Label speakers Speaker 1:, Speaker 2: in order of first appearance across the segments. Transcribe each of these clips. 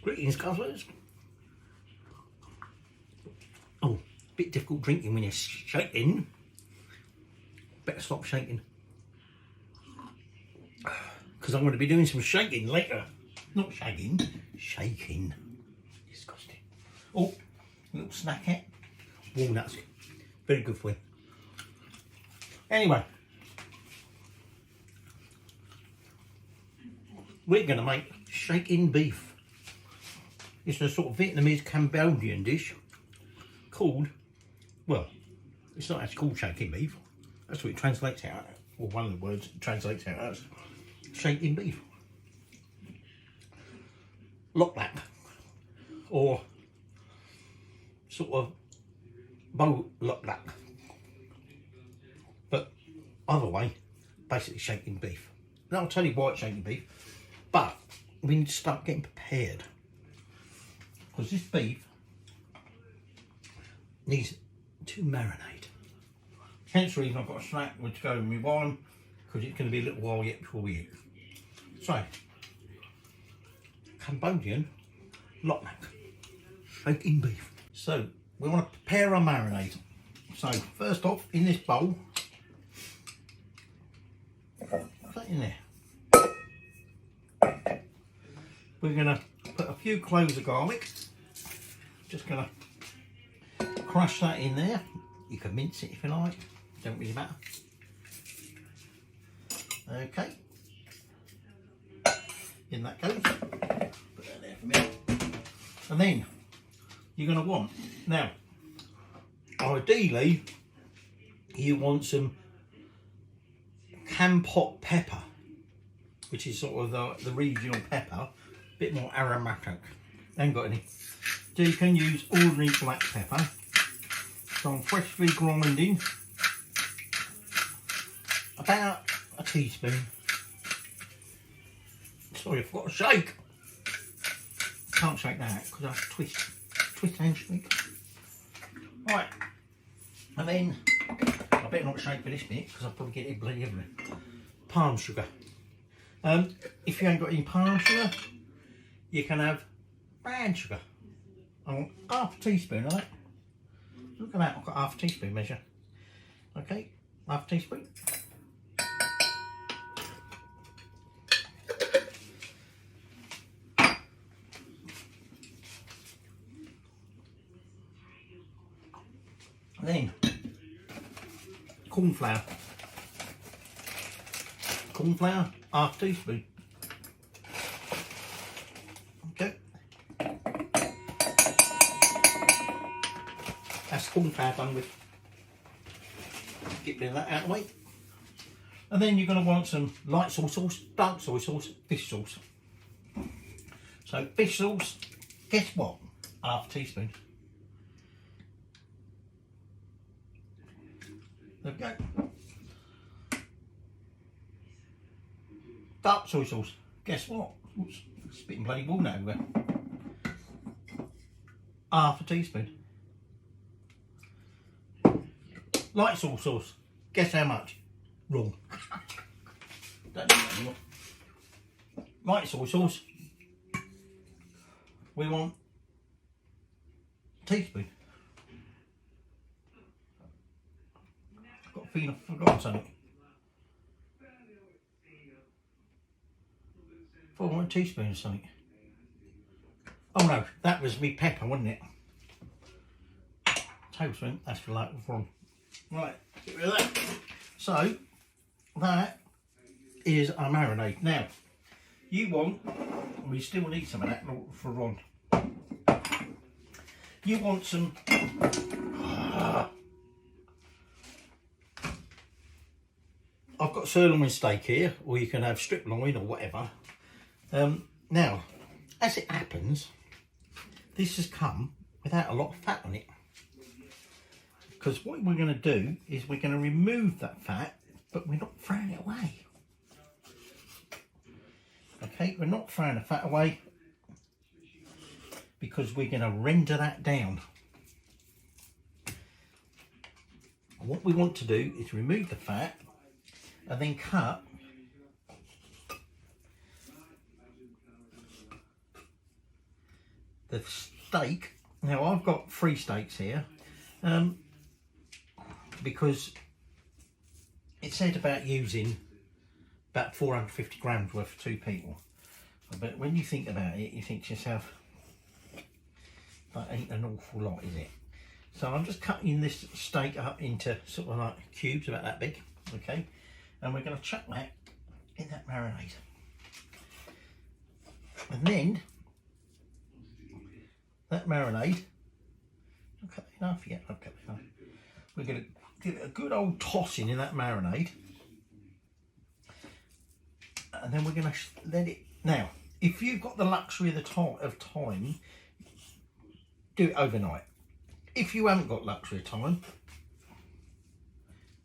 Speaker 1: Greetings, guzzlers. Oh, bit difficult drinking when you're shaking. Better stop shaking. Because I'm going to be doing some shaking later. Not shagging, shaking. Disgusting. Oh, little snackette. Walnuts. Very good for you. Anyway. We're going to make shaking beef. It's a sort of Vietnamese Cambodian dish called, well, it's not actually called shaking beef. That's what it translates out, or one of the words it translates out as shaking beef. Lok Lak, or sort of Lok Lak, but either way, basically shaking beef. Now I'll tell you why it's shaking beef, but we need to start getting prepared. Because this beef needs to marinate. Hence the reason I've got a snack to go with my wine, because it's going to be a little while yet before we eat. So, Cambodian Lok Lak, shaking beef. So, we want to prepare our marinade. So, first off, in this bowl, put that in there. We're going to put a few cloves of garlic. Just going to crush that in there. You can mince it if you like, don't really matter. Okay, in that goes. Put that there for a minute. And then you're going to want, now ideally you want some Kampot pepper, which is sort of the regional pepper, a bit more aromatic. I ain't got any. So you can use ordinary black pepper. So I'm freshly grinding about a teaspoon. Sorry, I forgot to shake. Can't shake that because I have to twist and shake. Right, and then I better not shake for this bit because I'll probably get it bloody everywhere. Palm sugar. If you ain't got any palm sugar, you can have brown sugar. I want half a teaspoon of that. Look at that, I've got half a teaspoon measure. Okay, half a teaspoon. And then cornflour. Cornflour, half a teaspoon. Okay. That's cornflour done with. Get rid of that out of the way. And then you're going to want some light soy sauce, dark soy sauce, fish sauce. So fish sauce, guess what? Half a teaspoon. There we go. Dark soy sauce, guess what? Oops, spitting bloody walnut over there. Half a teaspoon. Light soy sauce, guess how much? Wrong. Don't do that anymore. Light soy sauce, we want a teaspoon. I've got a feeling I've forgotten something. I want a teaspoon or something. Oh no, that was me pepper, wasn't it? Tablespoon, that's for like wrong. Right, get rid of that. So, that is our marinade. Now, you want, we still need some of that for Ron. You want some, I've got sirloin steak here, or you can have striploin or whatever. Now, as it happens, this has come without a lot of fat on it. Because what we're going to do is we're going to remove that fat, but we're not throwing it away. Okay, we're not throwing the fat away because we're going to render that down. What we want to do is remove the fat and then cut the steak. Now I've got 3 steaks here, because it said about using about 450 grams worth for 2 people. But when you think about it, you think to yourself, that ain't an awful lot, is it? So I'm just cutting this steak up into sort of like cubes about that big, okay? And we're going to chuck that in that marinade. And then that marinade, okay, enough yet, okay, enough. We're going to give it a good old tossing in that marinade. And then we're going to let it, now, if you've got the luxury of time, do it overnight. If you haven't got luxury of time,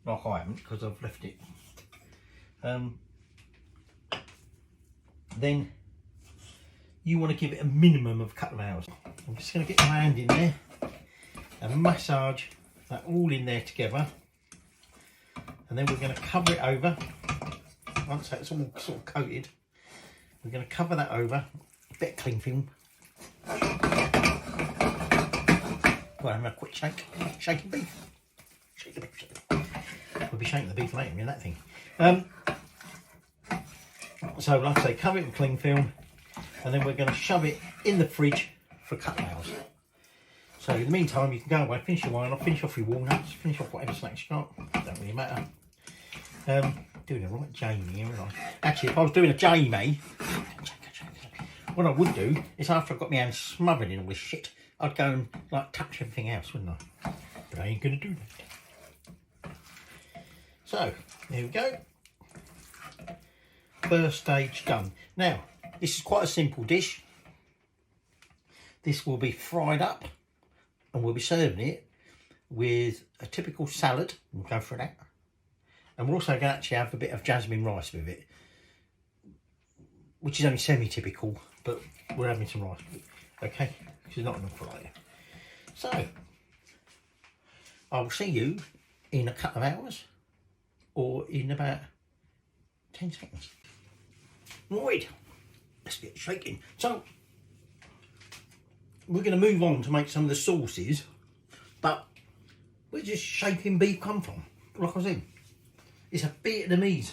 Speaker 1: like I haven't, because I've left it, then you want to give it a minimum of a couple of hours. I'm just going to get my hand in there and massage that all in there together, and then we're going to cover it over. Once that's all sort of coated, we're going to cover that over, a bit of cling film. Go and have a quick shaking beef. Shake the beef. We'll be shaking the beef later in that thing. So like I say, cover it with cling film, and then we're going to shove it in the fridge for a couple of hours. So in the meantime, you can go away, finish your wine off, finish off your walnuts, finish off whatever snacks you got. Don't really matter. Doing a right Jamie here, aren't I? Actually, if I was doing a Jamie, what I would do is after I've got my hands smothered in all this shit, I'd go and like touch everything else, wouldn't I? But I ain't gonna do that. So there we go. First stage done. Now this is quite a simple dish. This will be fried up, and we'll be serving it with a typical salad. We'll go for that. And we're also going to actually have a bit of jasmine rice with it, which is only semi-typical, but we're having some rice with it, okay? Which is not an awful lot. So, I will see you in a couple of hours, or in about 10 seconds. Right, let's get shaking. So, we're going to move on to make some of the sauces, but where's this shaking beef come from? Like I said, it's a Vietnamese,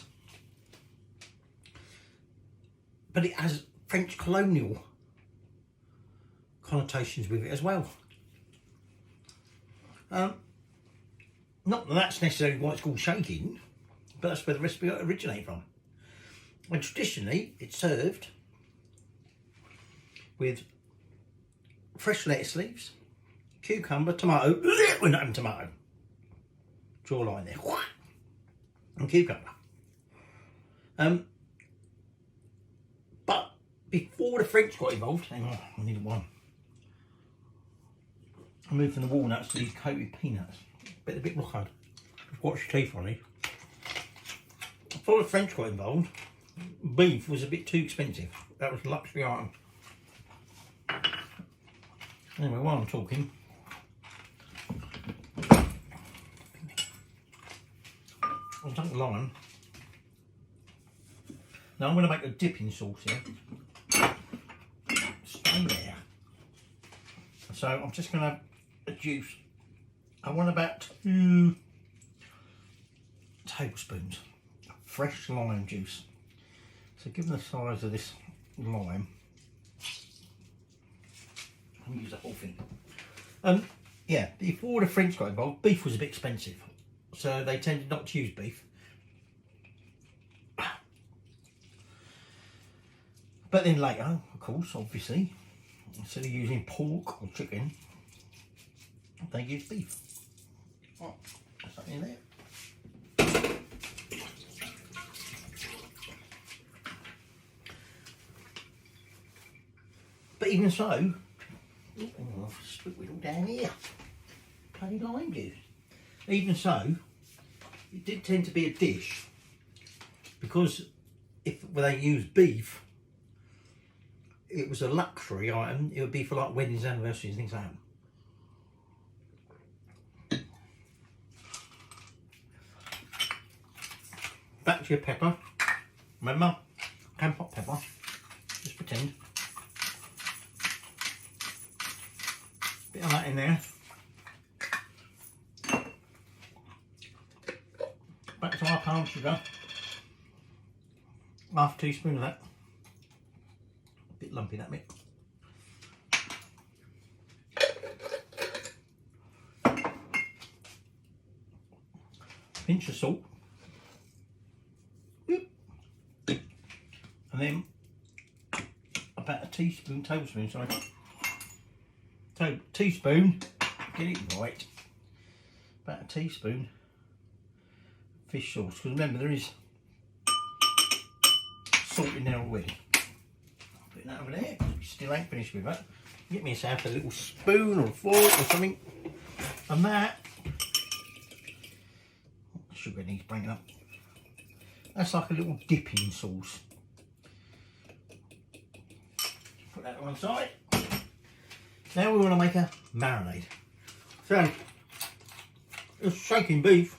Speaker 1: but it has French colonial connotations with it as well. Not that that's necessarily why it's called shaking, but that's where the recipe originated from. And traditionally, it's served with fresh lettuce leaves, cucumber, tomato. We're not having tomato. Draw a line there. And cucumber. But before the French got involved, hang on, I need one. I moved from the walnuts to these coated peanuts. A bit rough. Watch your teeth on it. Before the French got involved, beef was a bit too expensive. That was a luxury item. Anyway, while I'm talking, I'll take the lime. Now I'm going to make a dipping sauce here. Stay there. So I'm just going to have a juice. I want about 2 tablespoons of fresh lime juice. So given the size of this lime, I'll use the whole thing. Yeah, before the French got involved, beef was a bit expensive, so they tended not to use beef. But then later, of course, obviously, instead of using pork or chicken, they use beef. Oh, there's something in there. But even so, I've split it all down here. Bloody lime juice. Even so, it did tend to be a dish, because when they used beef, it was a luxury item. It would be for like weddings, anniversaries, things like that. Back to your pepper. Remember, Kampot pepper. Just pretend. Bit of that in there. Back to our palm sugar. Half teaspoon of that. A bit lumpy that bit. Pinch of salt. And then about a tablespoon, sorry. So teaspoon, get it right. About a teaspoon fish sauce, because remember there is salt in there already. I'll put that over there, because we still ain't finished with that. Get myself a little spoon or a fork or something, and that sugar needs bringing up. That's like a little dipping sauce. Put that on one side. Now we want to make a marinade. So, it's shaking beef.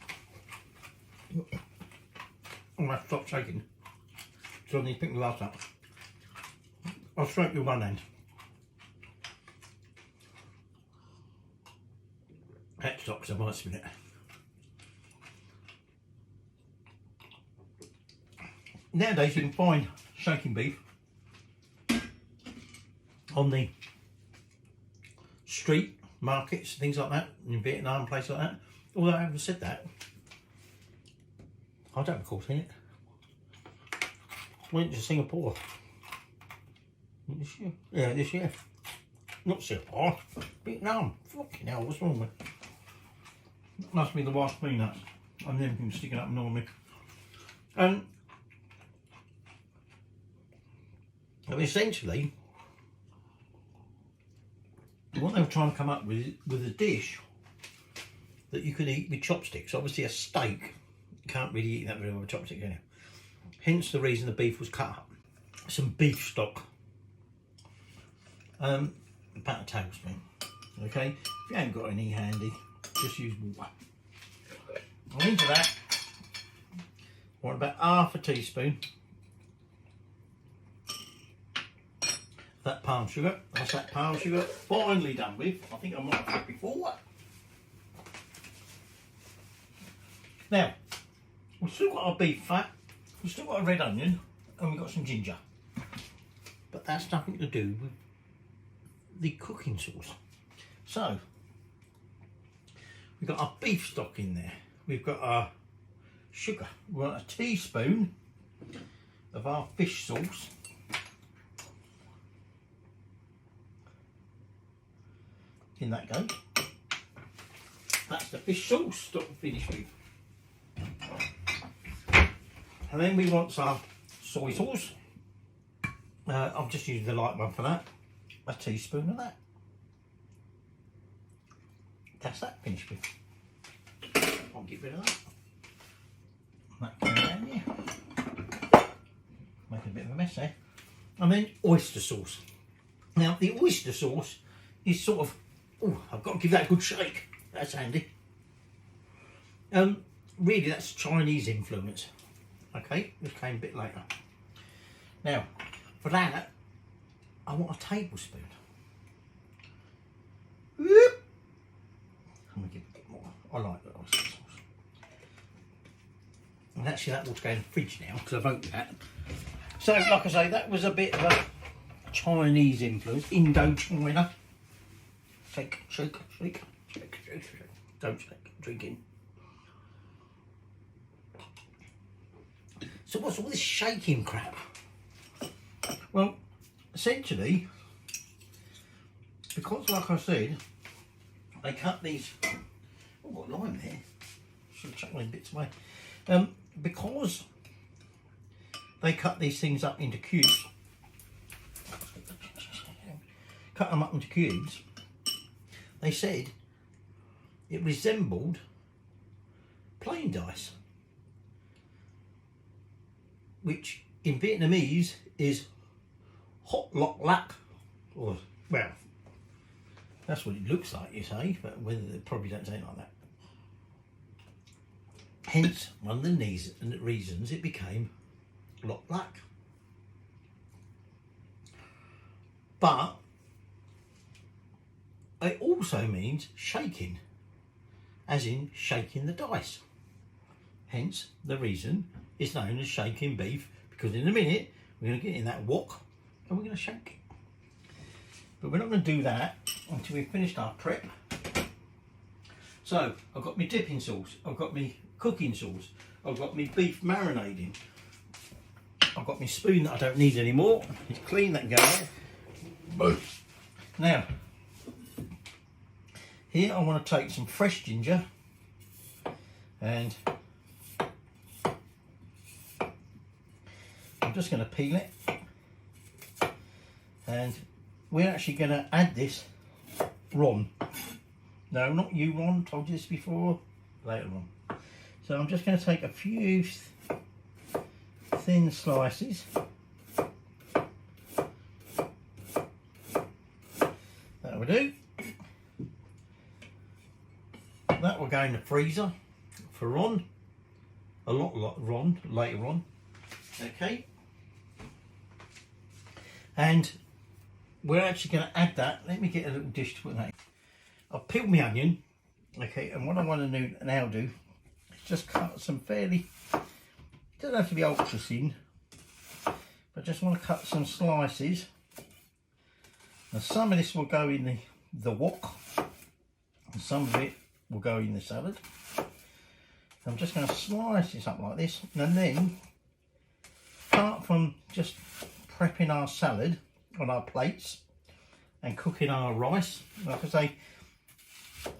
Speaker 1: I'm going to have to stop shaking. So I need to pick my glass up. I'll scrape with one end. That stops, I might spin it. Nowadays you can find shaking beef on the street markets, things like that, in Vietnam, places like that. Although I haven't said that, I don't recall seeing it. Went to Singapore this year. Yeah, this year. Not Singapore, Vietnam. Fucking hell, what's wrong with me? Must be the wasp peanuts and everything sticking up and on me. And essentially, what they were trying to come up with a dish that you could eat with chopsticks. Obviously a steak, you can't really eat that very well with chopsticks, can you? Hence the reason the beef was cut up. Some beef stock. About a tablespoon. Okay, if you ain't got any handy, just use water. And into that, I want about half a teaspoon that palm sugar. That's that palm sugar finally done with. I think I might have had before. Now, we've still got our beef fat, we've still got a red onion, and we've got some ginger. But that's nothing to do with the cooking sauce. So, we've got our beef stock in there. We've got our sugar. We've got a teaspoon of our fish sauce. In that goes. That's the fish sauce that we're finished with. And then we want some soy sauce. I'm just using the light one for that. A teaspoon of that. That's that finished with. I'll get rid of that. That goes down here. Making a bit of a mess there. And then oyster sauce. Now the oyster sauce is sort of, oh, I've got to give that a good shake. That's handy. Really that's Chinese influence. Okay, this came a bit later. Now, for that, I want a tablespoon. Whoop. I'm going to give it a bit more. I like the oyster sauce. And actually that will go in the fridge now, because I've opened that. So, like I say, that was a bit of a Chinese influence, Indo-China. Shake, shake, shake, shake, shake, shake. Don't shake, drinking. So what's all this shaking crap? Well, essentially, because like I said, they cut these, oh, got lime there, should have chucked my bits away. Because they cut these things up into cubes, they said it resembled plain dice, which in Vietnamese is Lok Lak, or, well, that's what it looks like, you say, but whether they probably don't say it like that. Hence, one of the reasons it became Lok Lak. But I also also means shaking, as in shaking the dice. Hence the reason it's known as shaking beef, because in a minute we're going to get in that wok and we're going to shake it. But we're not going to do that until we've finished our prep. So I've got my dipping sauce, I've got my cooking sauce, I've got my beef marinating, I've got my spoon that I don't need anymore. It's clean, that can go out. Now, here I want to take some fresh ginger and I'm just going to peel it, and we're actually going to add this Ron. No, not you, Ron, told you this before, later on. So I'm just going to take a few thin slices. That will do. That will go in the freezer for Ron. A lot Ron later on. Okay. And we're actually going to add that. Let me get a little dish to put that in. I've peeled my onion. Okay, and what I want to now do is just cut some fairly, it doesn't have to be ultra thin, but I just want to cut some slices. Now some of this will go in the wok, and some of it will go in the salad. I'm just going to slice this up like this, and then apart from just prepping our salad on our plates and cooking our rice, like I say, a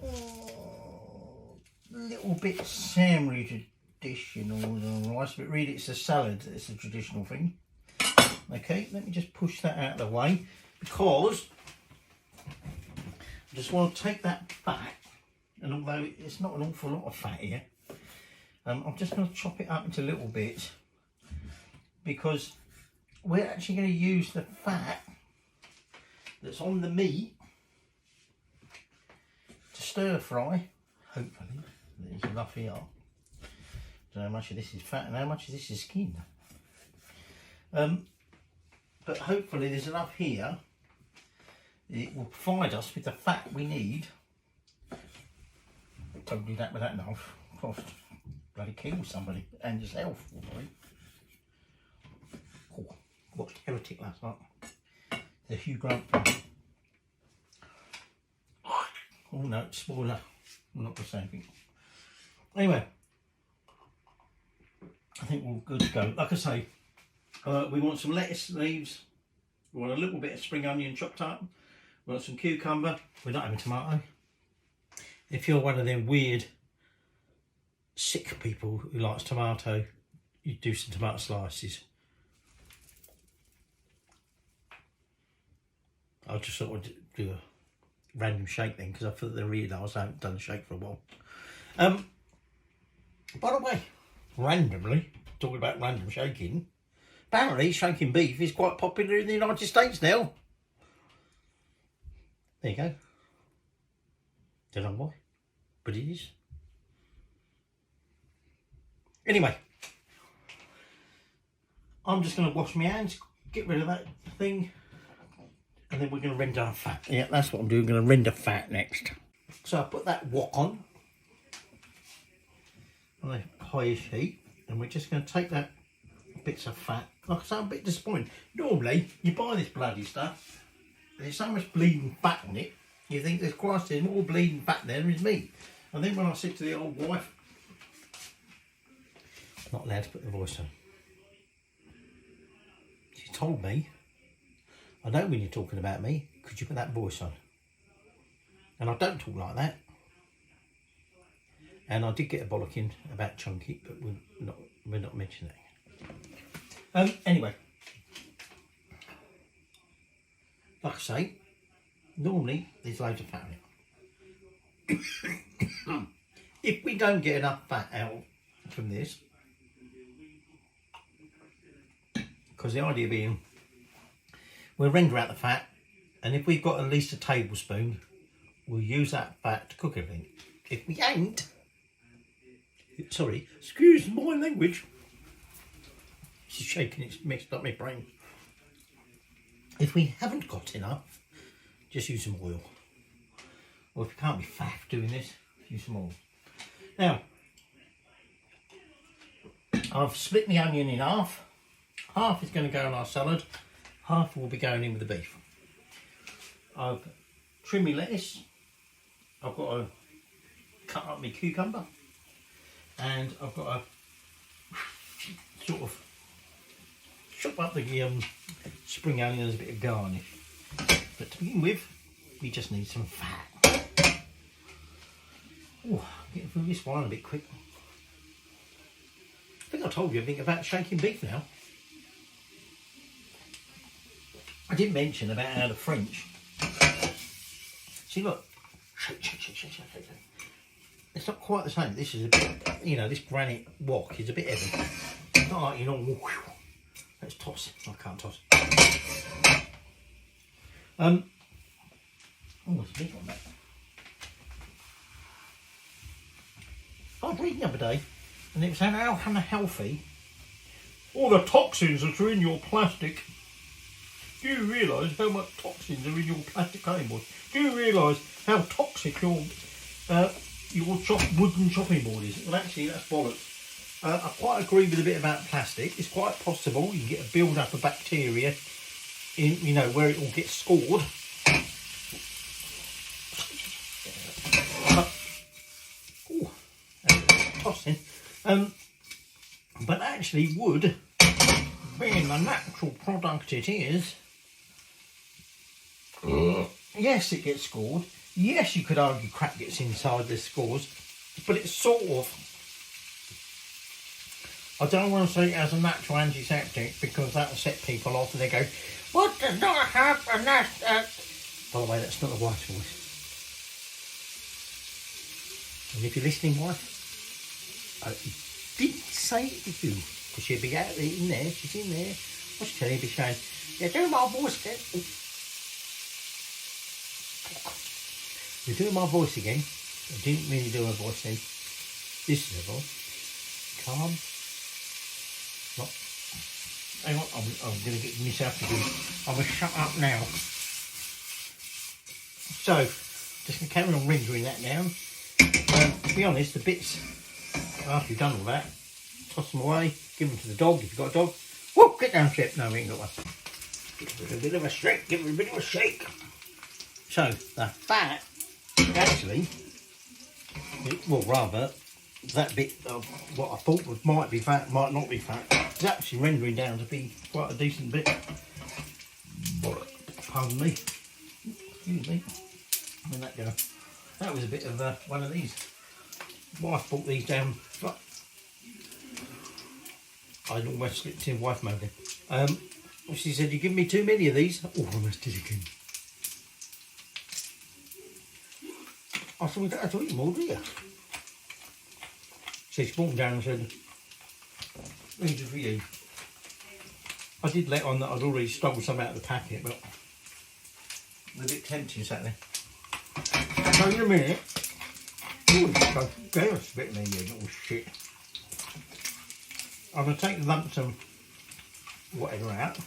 Speaker 1: little bit sandwich dish in all the rice, but really it's a salad, it's a traditional thing. Okay, let me just push that out of the way, because I just want to take that fat, and although it's not an awful lot of fat here, I'm just going to chop it up into little bits, because we're actually going to use the fat that's on the meat to stir fry. Hopefully there's enough here. Don't know how much of this is fat and how much of this is skin, but hopefully there's enough here. It will provide us with the fat we need. Don't do that with that knife. Cost bloody kill somebody and yourself. Oh, watched Heretic last night. The Hugh Grant film. Oh no, spoiler. I'm not going to say anything. Anyway, I think we're good to go. Like I say, we want some lettuce leaves. We want a little bit of spring onion chopped up. We want some cucumber. We're not having tomato. If you're one of them weird sick people who likes tomato, you do some tomato slices. I'll just sort of do a random shake then, because I thought they realised I haven't done a shake for a while. By the way, randomly, talking about random shaking, apparently shaking beef is quite popular in the United States now. There you go. Don't know why, but it is. Anyway, I'm just going to wash my hands, get rid of that thing, and then we're going to render our fat. Yeah, that's what I'm doing. I'm going to render fat next. So I put that wok on a highish heat, and we're just going to take that bits of fat. Like I say, I'm a bit disappointed. Normally, you buy this bloody stuff, there's so much bleeding fat in it, you think there's quite more bleeding fat there than is meat. And then when I said to the old wife, I'm not allowed to put the voice on. She told me, I know when you're talking about me, could you put that voice on? And I don't talk like that. And I did get a bollocking about chunky, but we're not mentioning that. Anyway, like I say, normally there's loads of fat in it. If we don't get enough fat out from this, because the idea being, we'll render out the fat, and if we've got at least a tablespoon, we'll use that fat to cook everything. If we ain't, sorry, excuse my language, she's shaking, it's mixed up my brain. If we haven't got enough, just use some oil. or if you can't be faff doing this, use some oil. Now, I've split the onion in half. Half is going to go on our salad, half will be going in with the beef. I've trimmed my lettuce, I've got to cut up my cucumber, and I've got to sort of chop up the spring onion as a bit of garnish. But to begin with, we just need some fat. Oh, I'm getting through this one a bit quick. I think I told you everything about shaking beef now. I didn't mention about how the French. See, look, shake, shake, shake, shake, shake, shake. It's not quite the same. This is a bit, you know, this granite wok is a bit heavy. It's not like, you know, let's toss. I can't toss. Oh, there's a big one there. I was reading the other day, and it was saying how unhealthy all the toxins that are in your plastic. Do you realise how much toxins are in your plastic cutting board? Do you realise how toxic your wooden chopping board is? Well, actually, that's bollocks. I quite agree with a bit about plastic. It's quite possible you can get a build-up of bacteria in, you know, where it all gets scored. Tossing. But actually, wood, being the natural product it is, yes, it gets scored. Yes, you could argue crap gets inside the scores, but it's sort of, I don't want to say it as a natural antiseptic because that will set people off and they go, what does not happen? That's by the way, that's not the wife's voice. And if you're listening, wife, I didn't say it to you because she'll be out there in there. She's in there. What's she telling you? Be saying, yeah, do my voice again. You're doing my voice again. I didn't really do a voice then. This is a voice. Calm. Not. Hang on, I'm going to get myself to do. I'm going to shut up now. So, just going to carry on rendering that down. To be honest, the bits, after you've done all that, toss them away, give them to the dog if you've got a dog. Whoop, get down, Shep. No, we ain't got one. Give it a bit of a shake, give it a bit of a shake. So, the fat, actually, well, rather, that bit of what I thought might be fat, might not be fat, is actually rendering down to be quite a decent bit. Pardon me. Excuse me. Where'd that go? That was a bit of one of these. Wife brought these down. I almost slipped in wife mode. She said, you give me too many of these. Oh, I almost did again. I said, we don't have to eat more, do you? She brought them down and said, these are for you. I did let on that I'd already stole some out of the packet, but they're a bit tempting, sat there. So in a minute, there's a bit there, you little shit. I'm going to take the lumps of whatever out.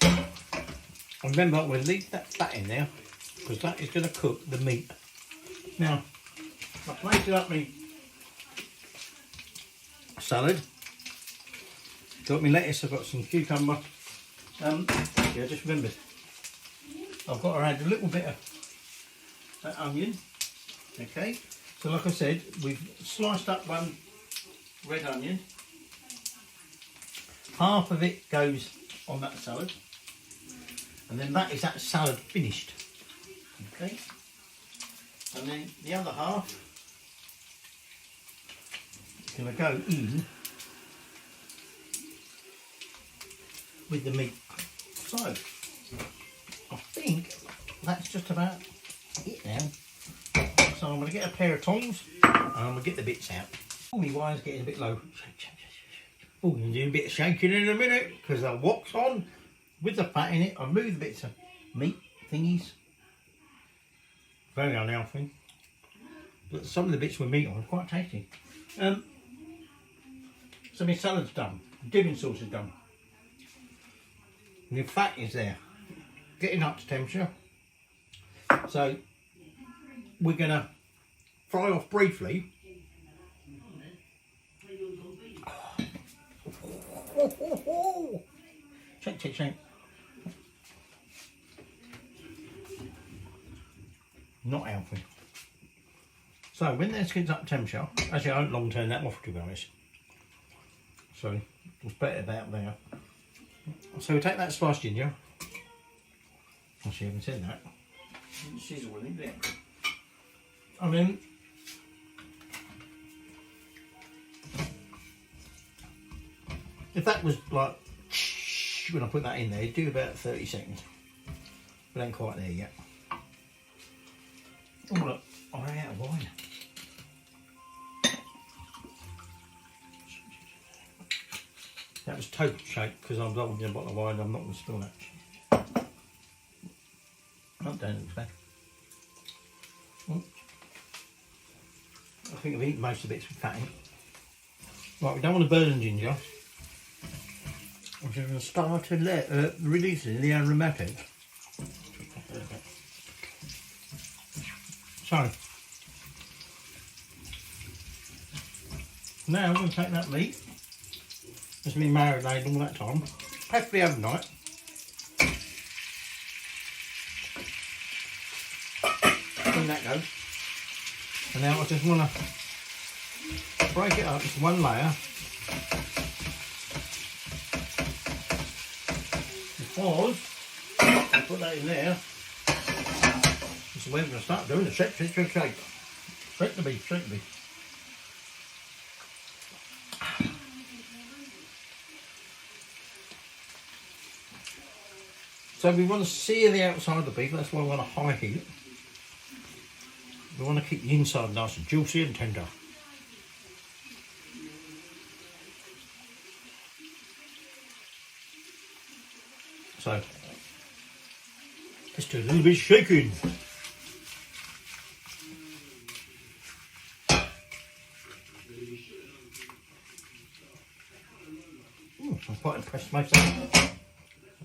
Speaker 1: And remember, I'm going to leave that fat in there because that is going to cook the meat. Now, I plated up my salad. Got my lettuce, I've got some cucumber. Yeah, just remembered. I've got to add a little bit of that onion. Okay, so like I said, we've sliced up one red onion. Half of it goes on that salad, and then that is that salad finished. Okay, and then the other half is going to go in with the meat. So I think that's just about it now. So I'm going to get a pair of tongs and I'm going to get the bits out. Oh, my wire's getting a bit low. Shake, shake, shake, shake. Oh, I'm going to do a bit of shaking in a minute because the wok's on with the fat in it. I move the bits of meat thingies. Very unhealthy. But some of the bits with meat on are quite tasty. So my salad's done. The dipping sauce is done. And the fat is there. Getting up to temperature. So we're going to fry off briefly. Shake, shake, shake. Not healthy. So when this gets up temperature, actually I don't long turn that off to be honest. So it's better about there. So we take that sliced ginger. Actually I haven't said that. Sizzle in there. And then if that was like when I put that in there, do about 30 seconds. But ain't quite there yet. Oh look, I ran out of wine. That was total shake because I'm holding a bottle of wine. I'm not going to spill that. Not down it back. I think I've eaten most of the bits with fatty. Right, we don't want to burn ginger. I'm just going to start to releasing the aromatic. So now I'm going to take that meat. It's been marinated all that time. Has to be overnight. And that goes. And now I just want to break it up into one layer. Because I put that in there. This is where we're going to start doing the shake. Shake the beef, shake the beef. So we want to sear the outside of the beef, that's why we want a high heat. We want to keep the inside nice and juicy and tender. So let's do a little bit of shaking. I'm quite impressed most of that.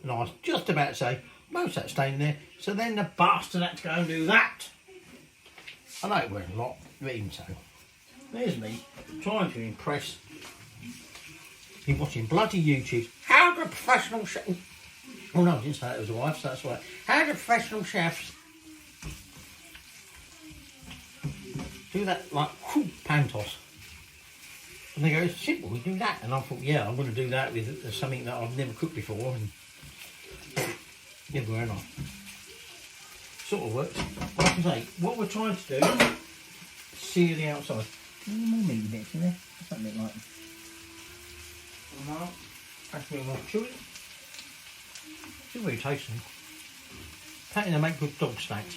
Speaker 1: And I was just about to say, most of that staying there, so then the bastard had to go and do that. I know it weren't a lot, but even so. There's me, trying to impress. Been watching bloody YouTube. How do professional chefs... Oh no, I didn't say it was a wife, so that's why. How do professional chefs do that, like, whoo, pan toss? And they go, it's simple, we do that. And I thought, yeah, I'm going to do that with something that I've never cooked before. And yeah, we're not. Sort of works. Like I say, what we're trying to do is sear the outside. More meaty bits in there. What's that look like? No, that's really more chewy. It's really tasty. Taking to make good dog snacks.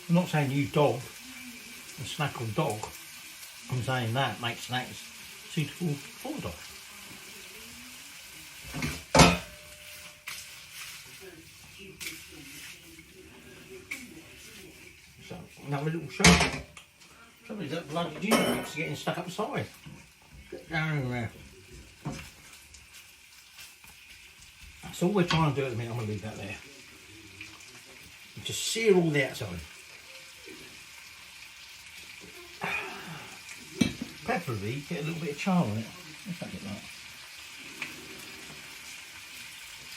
Speaker 1: I'm not saying use dog and snack on dog. I'm saying that make snacks suitable for dog. So another little shake. Somebody's that bloody ginger mix getting stuck upside. Get down in there. That's all we're trying to do at the minute. I'm going to leave that there. Just sear all the outside. Preferably get a little bit of char on it. What's that look like?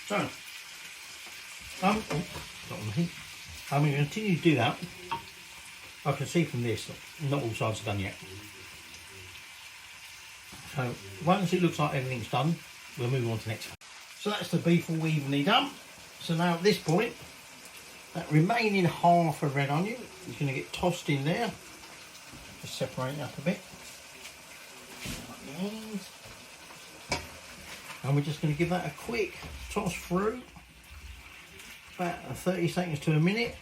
Speaker 1: So, got on the heat. I'm going to continue to do that. I can see from this that not all sides are done yet. So once it looks like everything's done, we'll move on to the next one. So that's the beef all evenly done. So now at this point, that remaining half of red onion is going to get tossed in there. Just separate it up a bit. And we're just going to give that a quick toss through. About 30 seconds to a minute.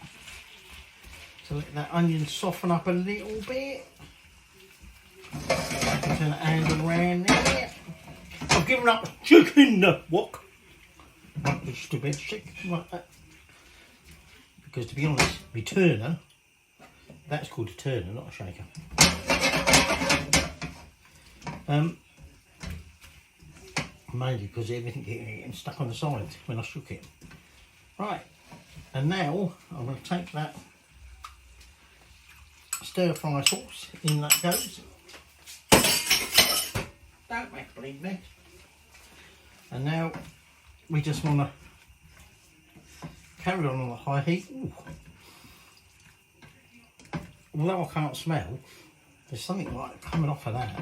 Speaker 1: To let that onion soften up a little bit. Turn the handle around there. I've given up chicken wok. Just a bit of chicken like that. Because to be honest, my turner, that's called a turner, not a shaker. Mainly because everything getting stuck on the sides when I shook it. Right, And now I'm going to take that stir fry sauce, in that goes. Don't make a bleed mess. And now we just want to carry on a high heat. Ooh. Although I can't smell, there's something like coming off of that.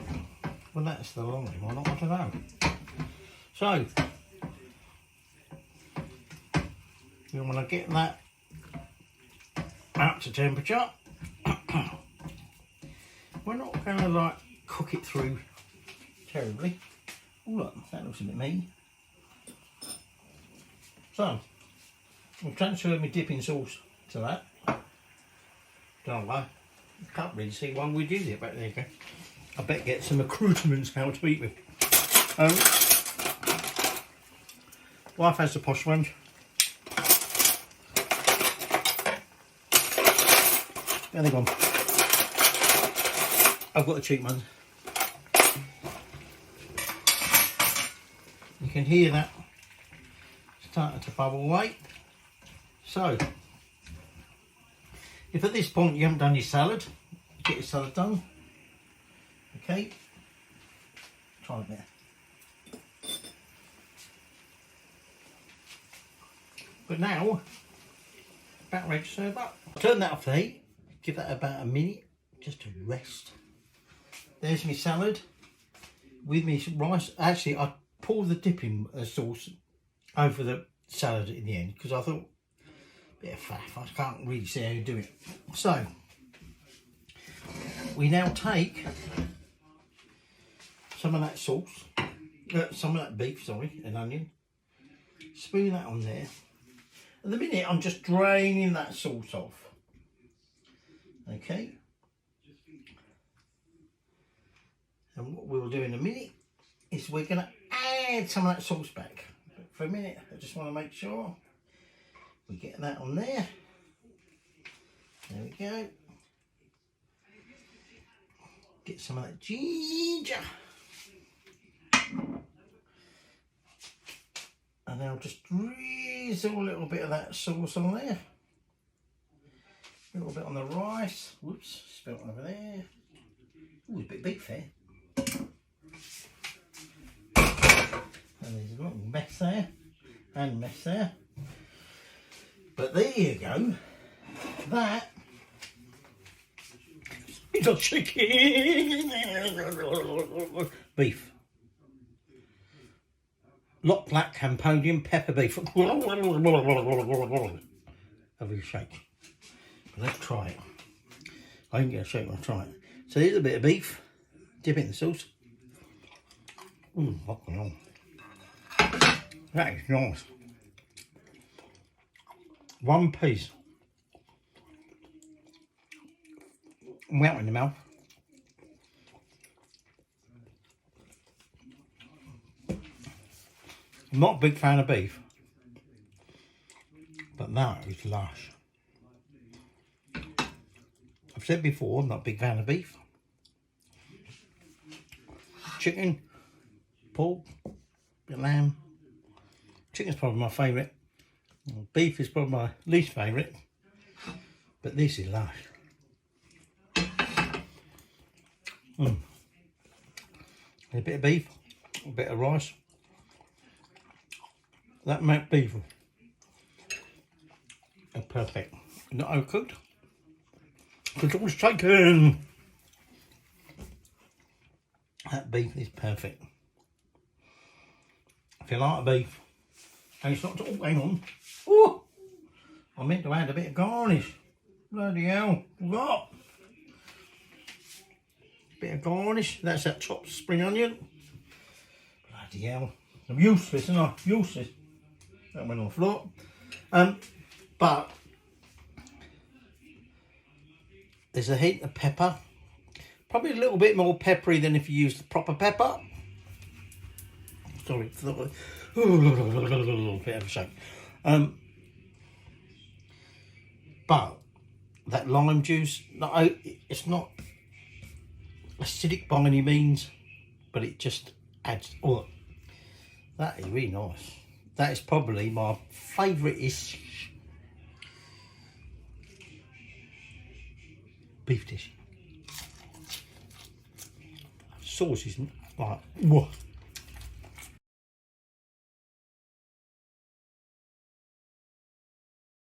Speaker 1: Well, that's the lime or not, I don't know. So, you want to get that up to temperature. We're not going to like cook it through terribly. Oh look, that looks a bit mean. So, we'll transfer my dipping sauce to that. Don't know. Can't really see why we did it, but there you go. I bet get some accoutrements out to eat with. Wife has the posh ones. There they gone. I've got the cheap ones. You can hear that starting to bubble away. So, if at this point you haven't done your salad, get your salad done. Okay, try it there. But now, about ready to serve up. Turn that off the heat, give that about a minute just to rest. There's my salad with me rice. Actually, I poured the dipping sauce over the salad in the end because I thought, bit of faff, I can't really see how you do it. So, we now take some of that sauce, some of that beef, sorry, and onion, spoon that on there. At the minute, I'm just draining that sauce off. Okay. And what we'll do in a minute is we're going to add some of that sauce back. But for a minute, I just want to make sure we get that on there. There we go. Get some of that ginger. And I'll just drizzle a little bit of that sauce on there. A little bit on the rice. Whoops, spilt over there. Ooh, it's a bit big there. And there's a little mess there. And mess there. But there you go. That is a chicken. Beef. Lok Lak Cambodian pepper beef. Have a shake. Let's try it. I can get a shake when I try it. So here's a bit of beef. Dip it in the sauce. Fucking hell. That is nice. One piece. Melt in the mouth. I'm not a big fan of beef, but that is lush. I've said before, I'm not a big fan of beef. Chicken, pork, bit of lamb. Chicken's probably my favourite. Beef is probably my least favourite, but this is lush. A bit of beef, a bit of rice. That mac beef is perfect. Not overcooked, because it was chicken. That beef is perfect. If you like beef, and it's not, oh, hang on. Oh, I meant to add a bit of garnish. Bloody hell, what? Bit of garnish, that's that chopped spring onion. Bloody hell, I'm useless, aren't I? Useless. That went on the floor. But there's a hint of pepper. Probably a little bit more peppery than if you use the proper pepper. Sorry, bit of a shake. But that lime juice, it's not acidic by any means, but it just adds. Oh, that is really nice. That is probably my favourite-ish beef dish. Sauce isn't like, whoa.